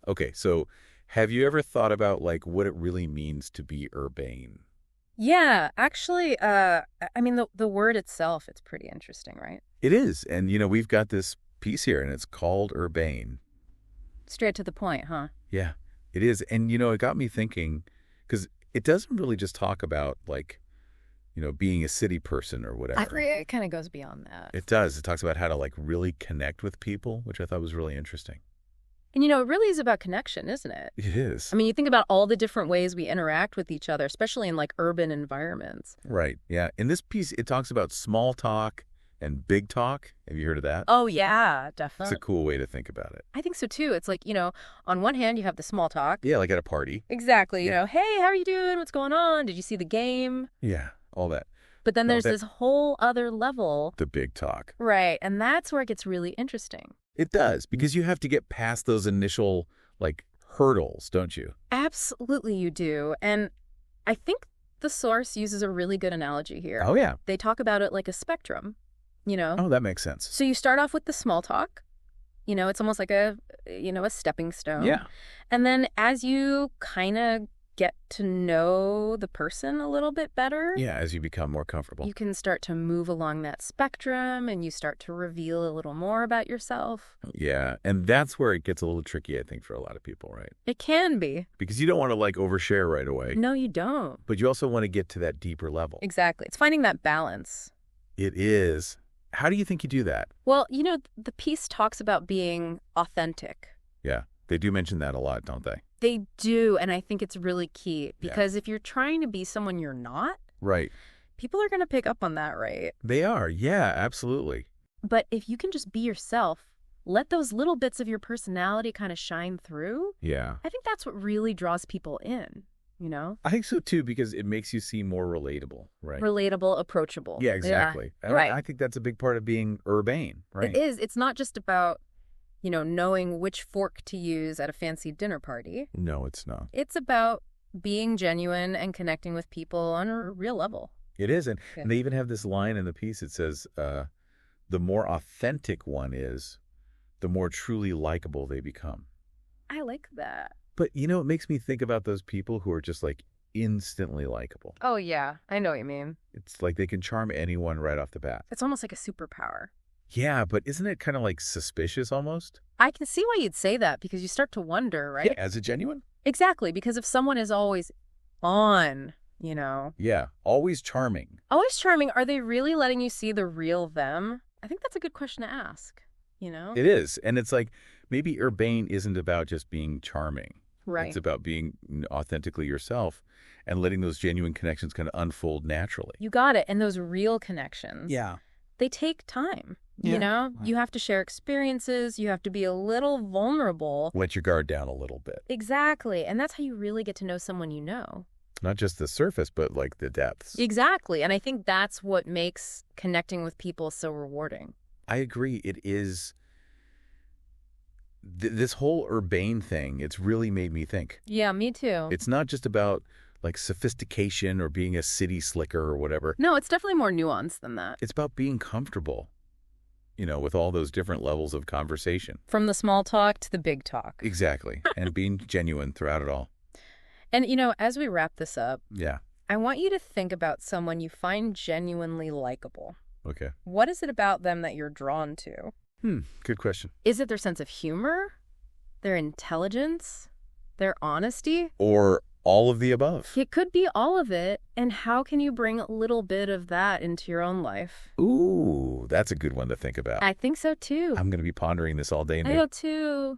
Okay, so have you ever thought about like what it really means to be urbane? Yeah, actually, I mean, the word itself, it's pretty interesting, right? It is. And we've got this piece here and it's called urbane. Straight to the point, huh? Yeah, it is. And it got me thinking because it doesn't really just talk about like, being a city person or I whatever. agree. It kind of goes beyond that. It does. It talks about how to like really connect with people, which I thought was really interesting. And it really is about connection, isn't it? It is. I mean, you think about all the different ways we interact with each other, especially in like urban environments. Right. Yeah. In this piece, it talks about small talk and big talk. Have you heard of that? Oh, yeah, It's a definitely. cool way to think about it. I think so too. It's like, on one hand, you have the small talk. Yeah, like at a party. Exactly. Yeah. Hey, how are you doing? What's going on? Did you see the game? Yeah, all that. But then No, there's this whole other level. the big talk. Right. And that's where it gets really interesting. It does, because you have to get past those initial, like, hurdles, don't you? Absolutely, you do. And I think the source uses a really good analogy here. Oh, yeah. They talk about it like a spectrum, you know? Oh, that makes sense. So you start off with the small talk. It's almost like a stepping stone. Yeah. And then as you kind of get to know the person a little bit better, Yeah, as you become more comfortable. you can start to move along that spectrum and you start to reveal a little more about yourself. Yeah, and that's where it gets a little tricky, I think, for a lot of people, right? It can be. Because you don't want to, like, overshare right away, No, you don't. but you also want to get to that deeper level. Exactly. It's finding that balance. It is. How do you think you do that? Well, the piece talks about being authentic. Yeah, they do mention that a lot, don't they? They do, and I think it's really key Yeah. because if you're trying to be someone you're not, Right. people are going to pick up on that, right? They are. Yeah, absolutely. But if you can just be yourself, let those little bits of your personality kind of shine through, Yeah. I think that's what really draws people in, I think so too, because it makes you seem more relatable, right? Relatable, approachable. Yeah, exactly. And right. I think that's a big part of being urbane, right? It is. It's not just about, knowing which fork to use at a fancy dinner party. No, it's not. It's about being genuine and connecting with people on a real level. It is. And, Yeah. and they even have this line in the piece. It says, the more authentic one is, the more truly likable they become. I like that. But, it makes me think about those people who are just like instantly likable. Oh, yeah. I know what you mean. It's like they can charm anyone right off the bat. It's almost like a superpower. Yeah, but isn't it kind of like suspicious almost? I can see why you'd say that because you start to wonder, right? Yeah, as a genuine? Exactly. Because if someone is always on, Yeah, always charming. always charming, are they really letting you see the real them? I think that's a good question to ask, It is. And it's like maybe urbane isn't about just being charming. Right. It's about being authentically yourself and letting those genuine connections kind of unfold naturally. You got it. And those real connections. Yeah. They take time. Yeah. You have to share experiences. You have to be a little vulnerable. Let your guard down a little bit. Exactly. And that's how you really get to know someone you know. Not just the surface, but like the depths. Exactly. And I think that's what makes connecting with people so rewarding. I agree. It is. This whole urbane thing, it's really made me think. Yeah, me too. It's not just about like sophistication or being a city slicker or whatever. No, it's definitely more nuanced than that. It's about being comfortable, with all those different levels of conversation. From the small talk to the big talk. Exactly. And being genuine throughout it all. And, as we wrap this up, Yeah. I want you to think about someone you find genuinely likable. Okay. What is it about them that you're drawn to? Good question. Is it their sense of humor? Their intelligence? Their honesty? Or all of the above. It could be all of it. And how can you bring a little bit of that into your own life? Ooh, that's a good one to think about. I think so too. I'm going to be pondering this all day. I go too.